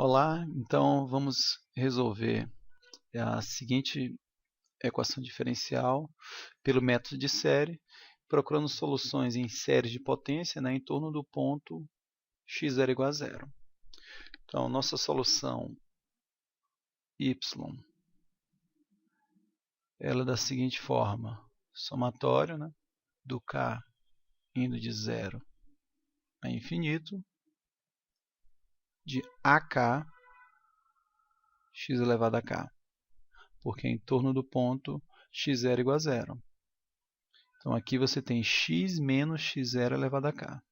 Olá, então vamos resolver a seguinte equação diferencial pelo método de série, procurando soluções em séries de potência, em torno do ponto x0 igual a zero. Então, nossa solução y ela é da seguinte forma: somatório, do k indo de zero a infinito, de ak x elevado a k, porque é em torno do ponto x0 igual a zero. Então, aqui você tem x menos x0 elevado a k,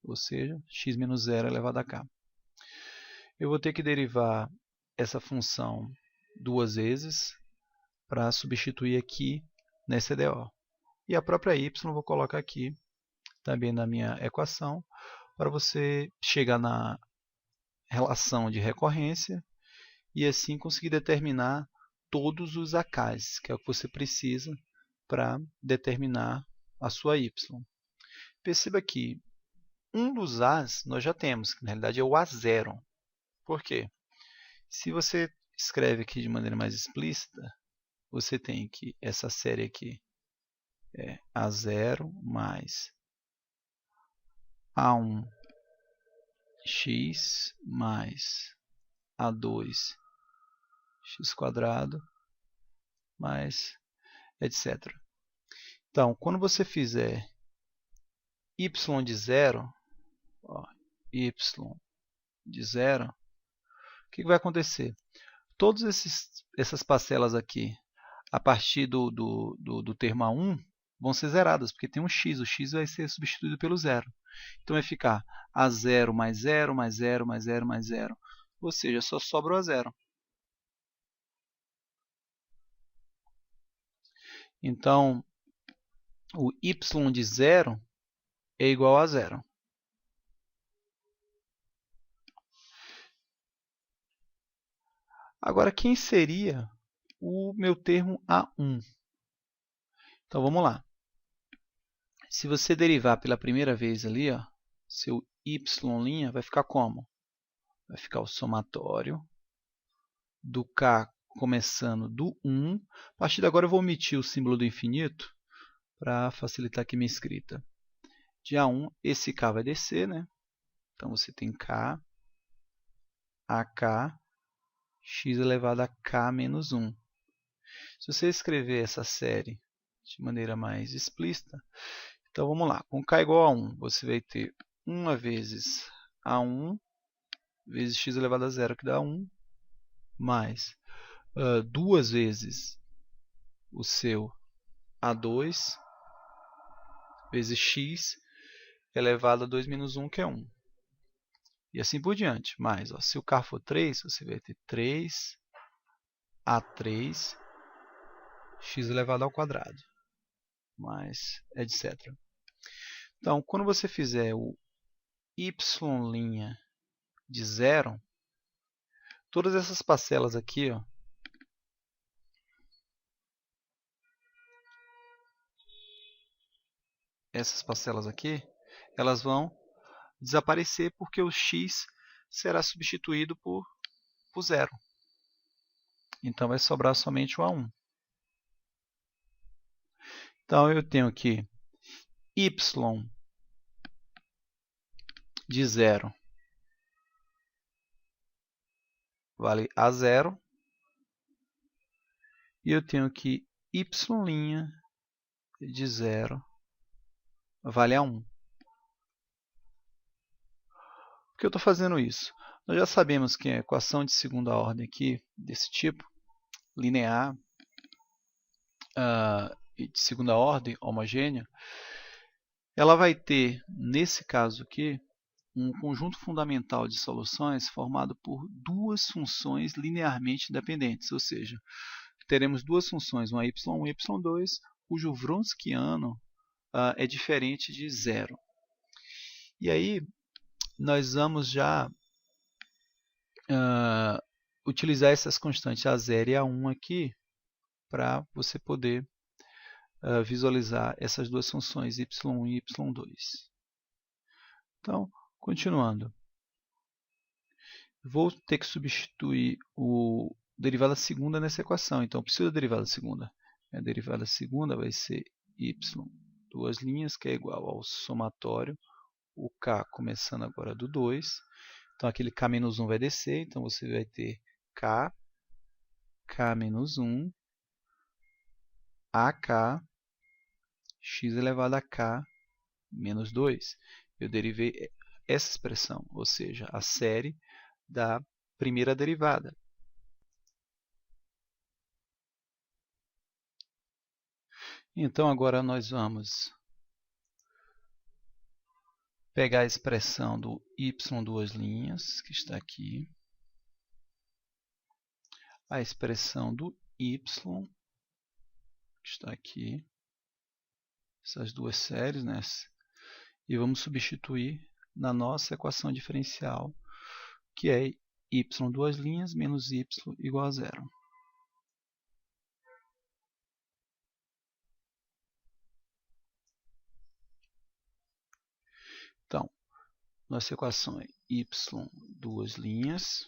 ou seja, x menos 0 elevado a k. Eu vou ter que derivar essa função duas vezes para substituir aqui nessa EDO. E a própria y eu vou colocar aqui também na minha equação, para você chegar na relação de recorrência e assim conseguir determinar todos os ak's, que é o que você precisa para determinar a sua y. Perceba que um dos a's nós já temos, que na realidade é o a0. Por quê? Se você escreve aqui de maneira mais explícita, você tem que essa série aqui é a0 mais a1x mais a2x² mais etc. Então, quando você fizer y de zero, y de zero, o que vai acontecer? Todas essas parcelas aqui, a partir do termo a1, vão ser zeradas, porque tem um x. O x vai ser substituído pelo zero. Então, vai ficar a0 mais 0, mais 0, mais 0, mais 0. Ou seja, só sobra o a0. Então, o y de 0 é igual a 0. Agora, quem seria o meu termo a1? Então, vamos lá. Se você derivar pela primeira vez ali, seu y' vai ficar como? Vai ficar o somatório do k começando do 1. A partir de agora eu vou omitir o símbolo do infinito para facilitar aqui minha escrita. De A1, esse k vai descer, Então você tem k, ak, x elevado a k menos 1. Se você escrever essa série de maneira mais explícita, então vamos lá, com k igual a 1, você vai ter 1 vezes a1 vezes x elevado a 0, que dá 1, mais 2 vezes o seu a2 vezes x elevado a 2 menos 1, que é 1. E assim por diante. Mas, se o k for 3, você vai ter 3a3 x elevado ao quadrado, mais etc. Então, quando você fizer o y' de 0, todas essas parcelas aqui, essas parcelas aqui, elas vão desaparecer porque o x será substituído por 0. Então, vai sobrar somente o a1. Então, eu tenho aqui y de 0 vale a0. E eu tenho aqui y' de 0 vale a1. Por que eu estou fazendo isso? Nós já sabemos que a equação de segunda ordem aqui, desse tipo, linear, e de segunda ordem, homogênea, ela vai ter, nesse caso aqui, um conjunto fundamental de soluções formado por duas funções linearmente independentes, ou seja, teremos duas funções, uma y1 e y2, cujo Wronskiano é diferente de zero. E aí, nós vamos já utilizar essas constantes A0 e A1 aqui para você poder visualizar essas duas funções y1 e y2. Então, continuando. vou ter que substituir o derivada segunda nessa equação. Então, eu preciso da derivada segunda. A derivada segunda vai ser y, duas linhas, que é igual ao somatório, o k começando agora do 2. Então, aquele k menos 1 vai descer, então você vai ter k menos 1, ak, x elevado a k menos 2. Eu derivei essa expressão, ou seja, a série da primeira derivada. Então, agora nós vamos pegar a expressão do y duas linhas, que está aqui, a expressão do y, que está aqui, essas duas séries, né? E vamos substituir na nossa equação diferencial, que é y duas linhas menos y igual a zero. Então, nossa equação é y duas linhas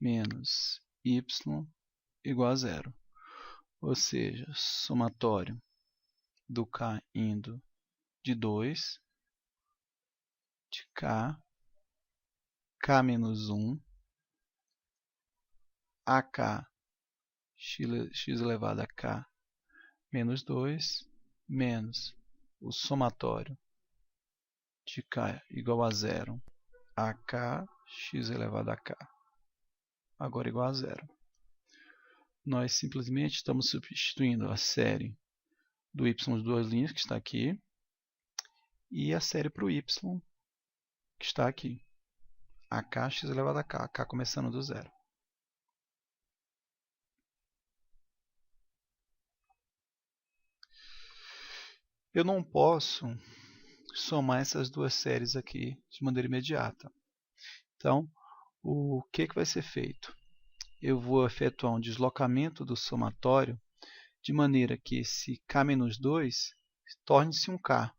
menos y igual a zero. Ou seja, somatório do k indo de 2, de k menos 1, ak, x elevado a k menos 2, menos o somatório de k igual a zero, ak, x elevado a k, agora igual a zero. Nós simplesmente estamos substituindo a série do y de duas linhas, que está aqui, e a série para o y, que está aqui. ak, x elevado a k começando do zero. Eu não posso somar essas duas séries aqui de maneira imediata. Então, o que vai ser feito? Eu vou efetuar um deslocamento do somatório de maneira que esse k menos 2 torne-se um k.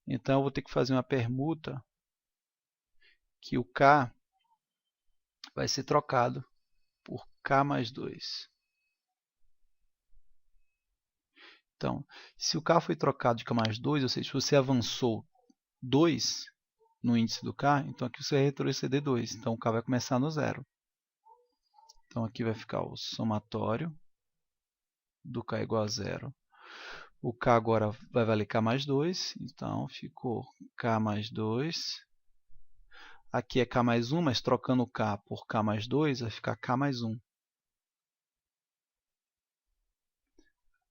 Então, eu vou ter que fazer uma permuta que o k vai ser trocado por k mais 2. Então, se o k foi trocado de k mais 2, ou seja, se você avançou 2 no índice do k, então aqui você vai retroceder 2. Então, o k vai começar no zero. Então, aqui vai ficar o somatório do k igual a zero. O k agora vai valer k mais 2, então ficou k mais 2. Aqui é k mais 1, mas trocando o k por k mais 2, vai ficar k mais 1.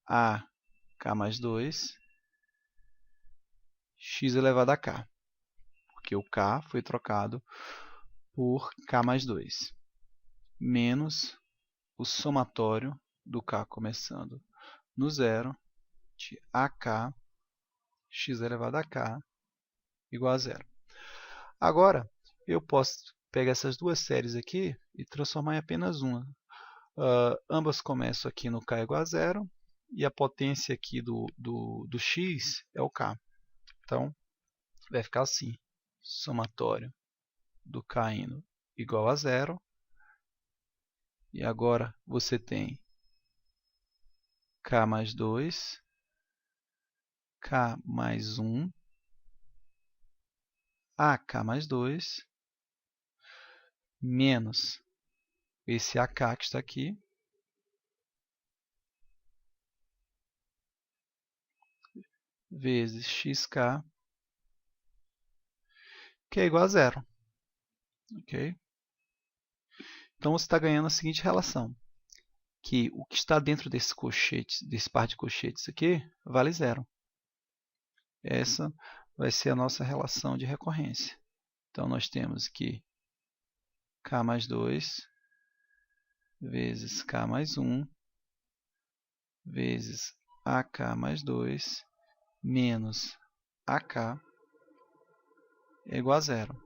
A, k mais 2, x elevado a k, porque o k foi trocado por k mais 2, menos o somatório do k começando no zero, de ak, x elevado a k, igual a zero. Agora, eu posso pegar essas duas séries aqui e transformar em apenas uma. Ambas começam aqui no k igual a zero, e a potência aqui do x é o k. Então, vai ficar assim, somatório do k indo igual a zero. E agora você tem k mais 2, k mais 1, ak mais 2, menos esse ak que está aqui, vezes xk, que é igual a zero. Okay? Então, você está ganhando a seguinte relação, que o que está dentro desse colchete, desse par de colchetes aqui, vale zero. Essa vai ser a nossa relação de recorrência. Então, nós temos que k mais 2 vezes k mais 1 vezes ak mais 2 menos ak é igual a zero.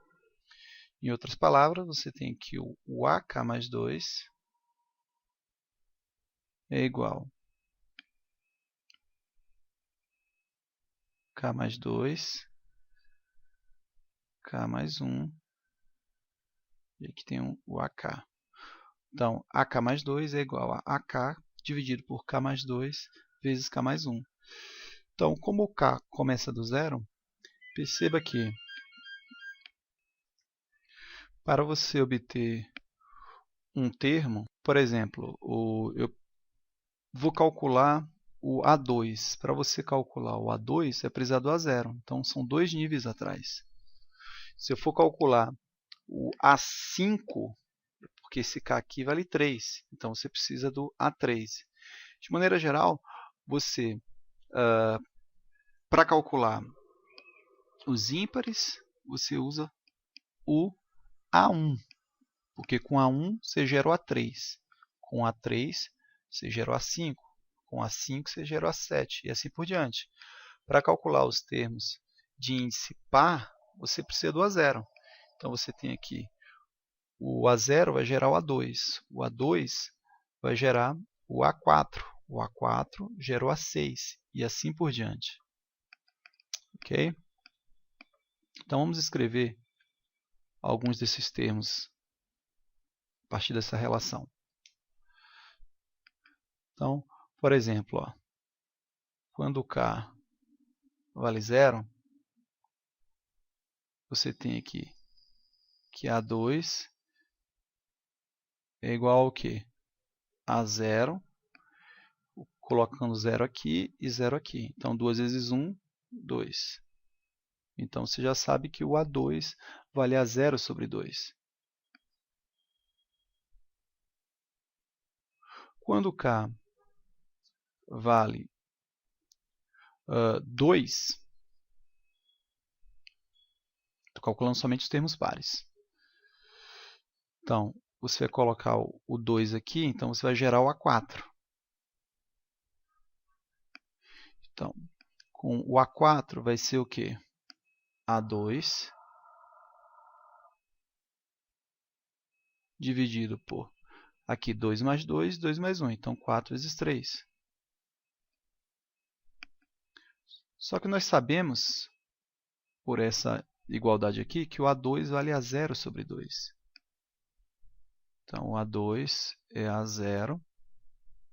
Em outras palavras, você tem que o ak mais 2 é igual a k mais 2 K mais 1. E aqui tem o AK. Então, AK mais 2 é igual a AK dividido por K mais 2 vezes K mais 1. Então, como o K começa do zero, perceba que para você obter um termo, por exemplo, eu vou calcular o A2. Para você calcular o A2, é precisar do A0. Então, são 2 níveis atrás. Se eu for calcular o A5, porque esse K aqui vale 3, então você precisa do A3. De maneira geral, você, para calcular os ímpares, você usa o A1, porque com A1 você gera o A3, com A3 você gera o A5, com A5 você gera o A7 e assim por diante. Para calcular os termos de índice par, você precisa do A0. Então você tem aqui o A0 vai gerar o A2, o A2 vai gerar o A4 gera o A6 e assim por diante. Ok? Então vamos escrever alguns desses termos a partir dessa relação. Então, por exemplo, quando K vale 0, você tem aqui que A2 é igual ao quê? A 0, colocando 0 aqui e 0 aqui. Então, 2 vezes 1, 2. Então, você já sabe que o A2 vale a 0 sobre 2. Quando K vale 2, estou calculando somente os termos pares. Então, você vai colocar o 2 aqui, então você vai gerar o A4. Então, com o A4 vai ser o quê? A2 dividido por, aqui 2 mais 2, 2 mais 1, então 4 vezes 3. Só que nós sabemos, por essa igualdade aqui, que o A2 vale a 0 sobre 2. Então, o A2 é A0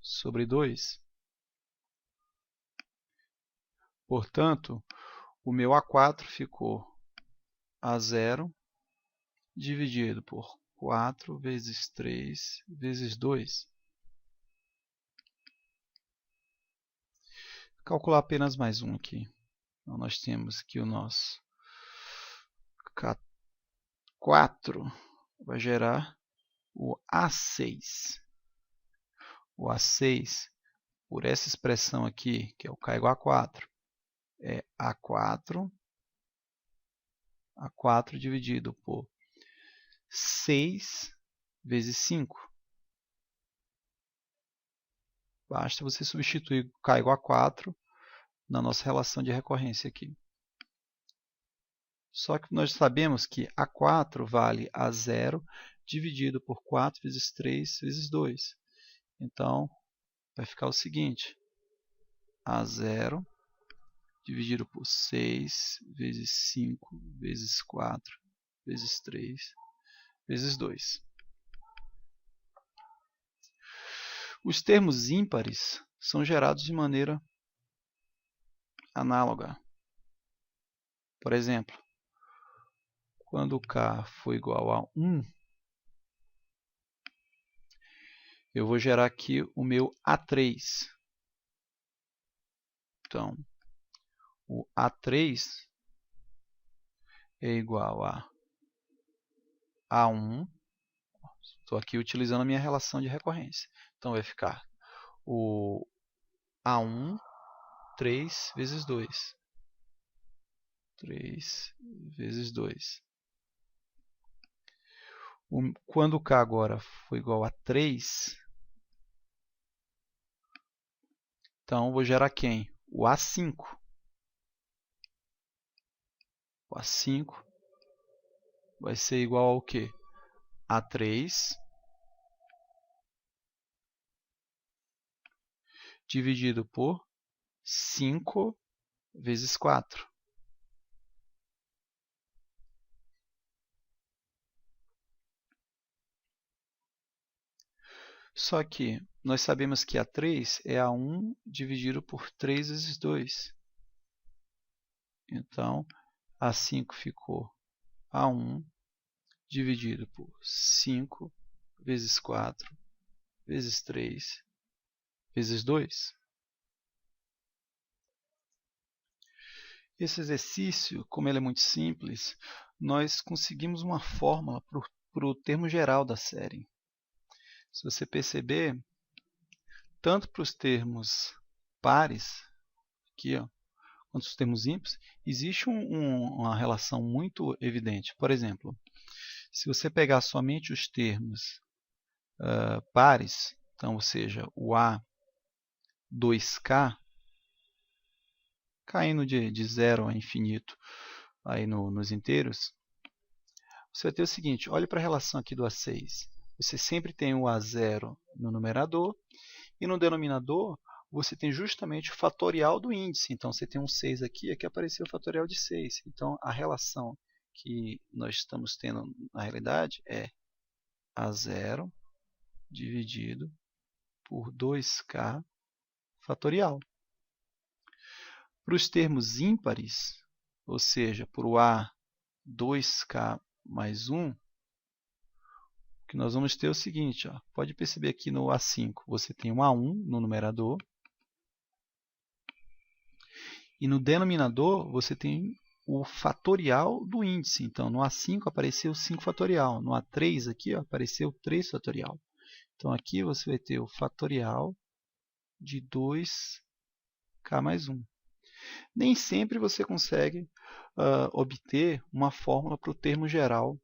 sobre 2. Portanto, o meu A4 ficou A0 dividido por 4 vezes 3 vezes 2. Vou calcular apenas mais um aqui. Então, nós temos que o nosso K4 vai gerar o A6. O A6, por essa expressão aqui, que é o K igual a 4, é A4 dividido por 6 vezes 5. Basta você substituir K igual a 4 na nossa relação de recorrência aqui. Só que nós sabemos que A4 vale a 0 dividido por 4 vezes 3 vezes 2. Então, vai ficar o seguinte, A0 dividido por 6 vezes 5 vezes 4 vezes 3 vezes 2. Os termos ímpares são gerados de maneira análoga. Por exemplo, quando K for igual a 1, eu vou gerar aqui o meu A3. Então, o A3 é igual a A1. Estou aqui utilizando a minha relação de recorrência. Então, vai ficar o A1, 3 vezes 2. 3 vezes 2. Quando K agora for igual a 3, então vou gerar quem? O A5. O A5 vai ser igual ao quê? A3 dividido por 5 vezes 4. Só que nós sabemos que A3 é A1 dividido por 3 vezes 2. Então, A5 ficou A1 dividido por 5 vezes 4 vezes 3 vezes 2. Esse exercício, como ele é muito simples, nós conseguimos uma fórmula para o termo geral da série. Se você perceber, tanto para os termos pares, aqui, ó, quanto os termos ímpares, existe uma relação muito evidente. Por exemplo, se você pegar somente os termos pares, então, ou seja, o A2K, caindo de 0 a infinito aí nos inteiros, você vai ter o seguinte, olhe para a relação aqui do A6. Você sempre tem o A0 no numerador e no denominador você tem justamente o fatorial do índice. Então, você tem um 6 aqui, aqui apareceu o fatorial de 6. Então, a relação que nós estamos tendo na realidade é A0 dividido por 2K fatorial. Para os termos ímpares, ou seja, por o A2K mais 1, o que nós vamos ter é o seguinte, ó, pode perceber aqui no A5 você tem um A1 no numerador, e no denominador você tem o fatorial do índice. Então, no A5 apareceu 5 fatorial, no A3 aqui ó, apareceu 3 fatorial. Então, aqui você vai ter o fatorial de 2K mais 1. Nem sempre você consegue obter uma fórmula para o termo geral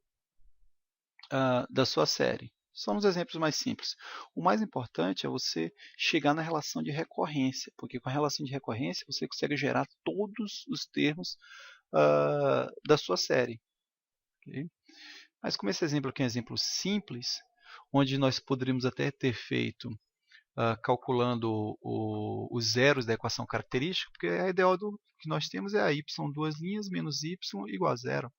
da sua série. Só nos exemplos mais simples. O mais importante é você chegar na relação de recorrência, porque com a relação de recorrência você consegue gerar todos os termos da sua série. Okay? Mas como esse exemplo aqui é um exemplo simples, onde nós poderíamos até ter feito calculando os zeros da equação característica, porque a ideal que nós temos é a y duas linhas menos y igual a zero.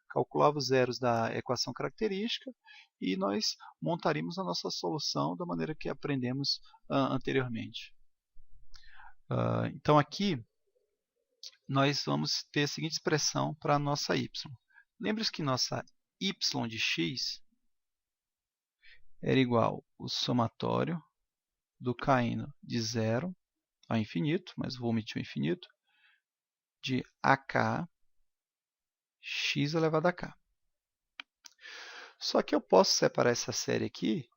Calculava os zeros da equação característica e nós montaríamos a nossa solução da maneira que aprendemos anteriormente. Então aqui nós vamos ter a seguinte expressão para a nossa y. Lembre-se que nossa y de x era igual ao somatório do k indo de 0 a infinito, mas vou omitir o infinito, de ak x elevado a k. Só que eu posso separar essa série aqui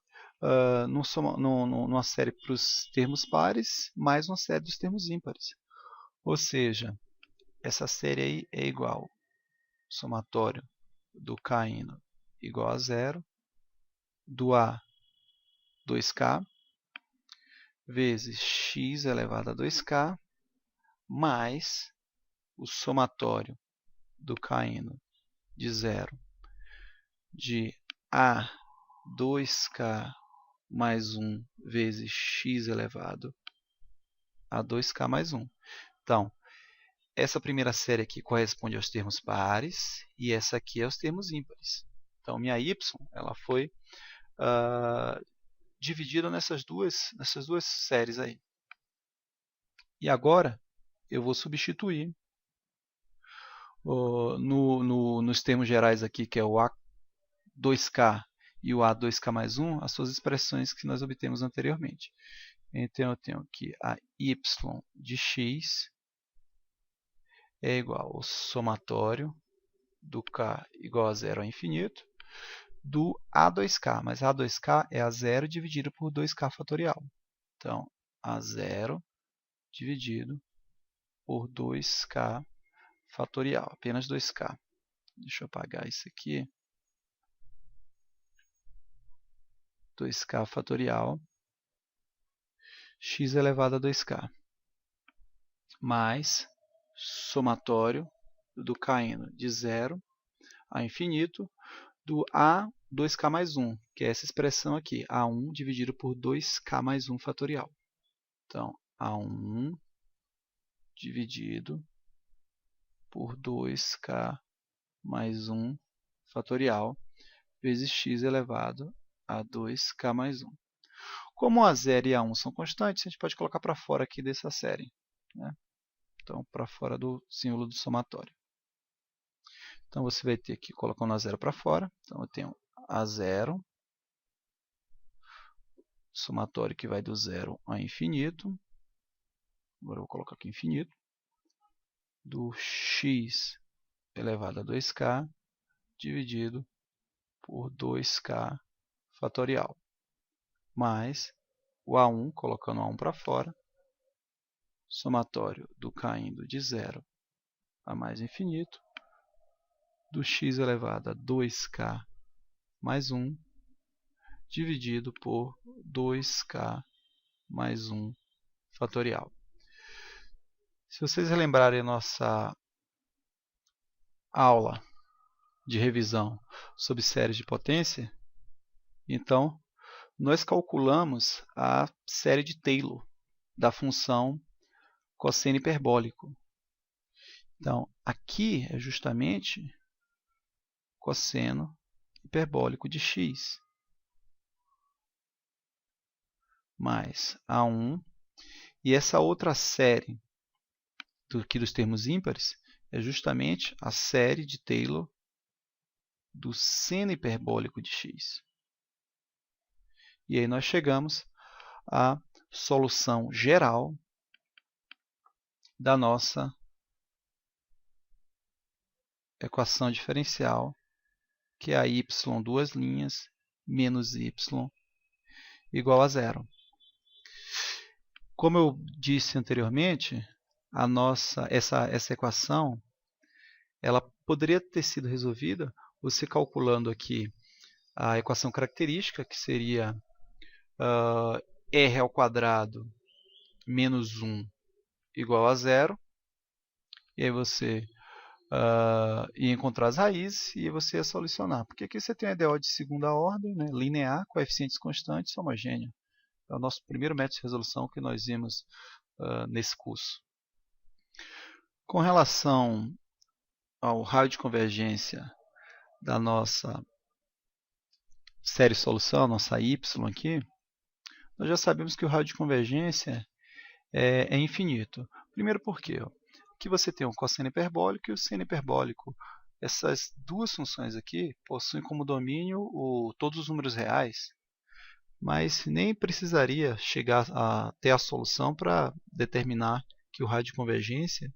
numa série para os termos pares, mais uma série dos termos ímpares. Ou seja, essa série aí é igual ao somatório do k indo igual a 0, do a 2k, vezes x elevado a 2k, mais o somatório do k indo de 0 de a 2k mais 1 vezes x elevado a 2k mais 1. Então, essa primeira série aqui corresponde aos termos pares e essa aqui aos termos ímpares. Então, minha y ela foi dividida nessas duas séries aí. E agora eu vou substituir nos termos gerais aqui, que é o A2K e o A2K mais 1, as suas expressões que nós obtemos anteriormente. Então, eu tenho aqui a y de x é igual ao somatório do k igual a 0 a infinito, do A2K, mas A2K é A0 dividido por 2K fatorial. Então, A0 dividido por 2K fatorial, apenas 2K. Deixa eu apagar isso aqui. 2K fatorial, x elevado a 2K, mais somatório do k indo de 0 a infinito, do a 2k mais 1, que é essa expressão aqui, a1 dividido por 2k mais 1 fatorial. Então, a1 dividido por 2k mais 1 fatorial vezes x elevado a 2k mais 1. Como A0 e A1 são constantes, a gente pode colocar para fora aqui dessa série, né? Então, para fora do símbolo do somatório. Então, você vai ter aqui, colocando A0 para fora. Então, eu tenho A0, somatório que vai do 0 a infinito. Agora eu vou colocar aqui infinito. Do x elevado a 2k dividido por 2k fatorial. Mais o A1, colocando o A1 para fora. Somatório do k indo de 0 a mais infinito. Do x elevado a 2k mais 1 dividido por 2k mais 1 fatorial. Se vocês relembrarem a nossa aula de revisão sobre séries de potência, então nós calculamos a série de Taylor da função cosseno hiperbólico. Então, aqui é justamente cosseno hiperbólico de x mais A1. E essa outra série aqui dos termos ímpares é justamente a série de Taylor do seno hiperbólico de x. E aí nós chegamos à solução geral da nossa equação diferencial, que é a y duas linhas menos y igual a zero. Como eu disse anteriormente, essa equação ela poderia ter sido resolvida você calculando aqui a equação característica, que seria r ao quadrado menos 1 igual a zero. E aí você ia encontrar as raízes e você ia solucionar. Porque aqui você tem a EDO de segunda ordem, né, linear, coeficientes constantes, homogêneo. É o nosso primeiro método de resolução que nós vimos nesse curso. Com relação ao raio de convergência da nossa série solução, nossa y aqui, nós já sabemos que o raio de convergência é infinito. Primeiro porque aqui você tem o cosseno hiperbólico e o seno hiperbólico. Essas duas funções aqui possuem como domínio todos os números reais, mas nem precisaria chegar a ter a solução para determinar que o raio de convergência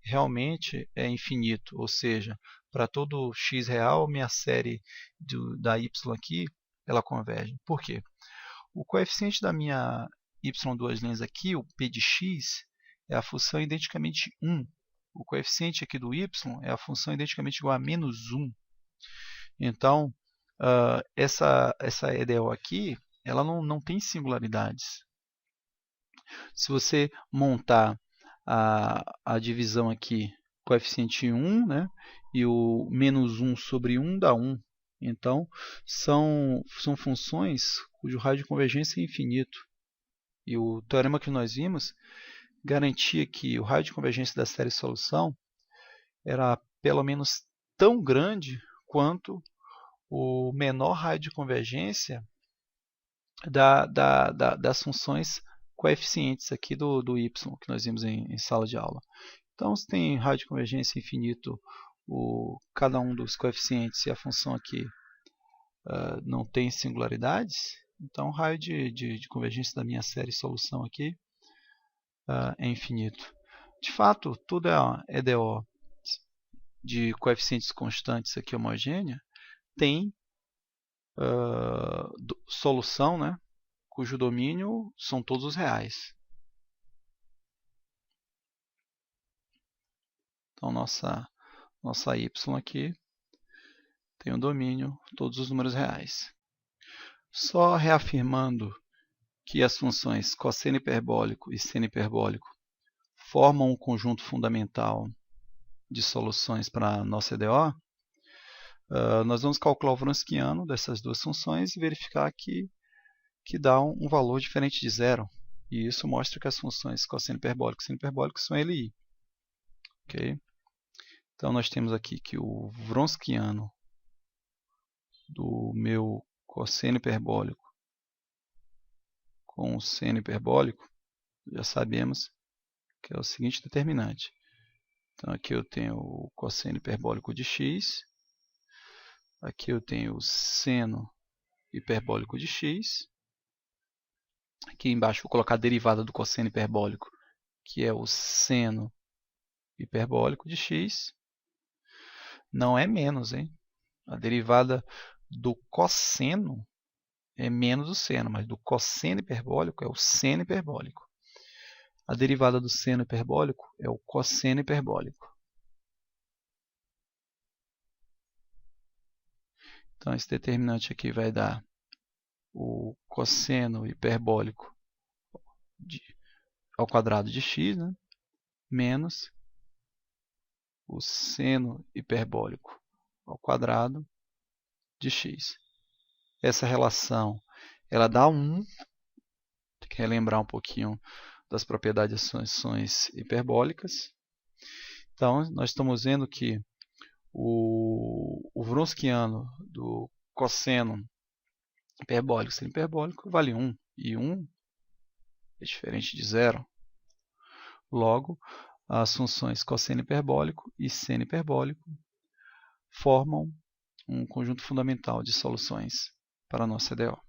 realmente é infinito, ou seja, para todo x real, minha série da y aqui, ela converge. Por quê? O coeficiente da minha y duas linhas aqui, o p de x, é a função identicamente 1. O coeficiente aqui do y é a função identicamente igual a menos 1. Então, essa EDO aqui, ela não tem singularidades. Se você montar a divisão aqui, coeficiente 1, né, e o menos 1 sobre 1 dá 1. Então, são funções cujo raio de convergência é infinito. E o teorema que nós vimos garantia que o raio de convergência da série solução era pelo menos tão grande quanto o menor raio de convergência das funções coeficientes aqui do y, que nós vimos em sala de aula. Então, se tem raio de convergência infinito, cada um dos coeficientes e a função aqui não tem singularidades, então o raio de convergência da minha série solução aqui é infinito. De fato, tudo é EDO de coeficientes constantes aqui homogênea, tem solução, né, cujo domínio são todos os reais. Então, nossa y aqui tem um domínio, todos os números reais. Só reafirmando que as funções cosseno hiperbólico e seno hiperbólico formam um conjunto fundamental de soluções para a nossa EDO, nós vamos calcular o Wronskiano dessas duas funções e verificar que dá um valor diferente de zero. E isso mostra que as funções cosseno hiperbólico e seno hiperbólico são LI. Okay? Então, nós temos aqui que o Wronskiano do meu cosseno hiperbólico com o seno hiperbólico, já sabemos que é o seguinte determinante. Então, aqui eu tenho o cosseno hiperbólico de x, aqui eu tenho o seno hiperbólico de x, aqui embaixo vou colocar a derivada do cosseno hiperbólico, que é o seno hiperbólico de x. Não é menos, hein? A derivada do cosseno é menos o seno, mas do cosseno hiperbólico é o seno hiperbólico. A derivada do seno hiperbólico é o cosseno hiperbólico. Então, esse determinante aqui vai dar o cosseno hiperbólico ao quadrado de x, né? Menos o seno hiperbólico ao quadrado de x. Essa relação ela dá 1. Tem que relembrar um pouquinho das propriedades das funções hiperbólicas. Então, nós estamos vendo que o Wronskiano do cosseno hiperbólico e seno hiperbólico vale 1. E 1 é diferente de 0. Logo, as funções cosseno hiperbólico e seno hiperbólico formam um conjunto fundamental de soluções para a nossa EDO.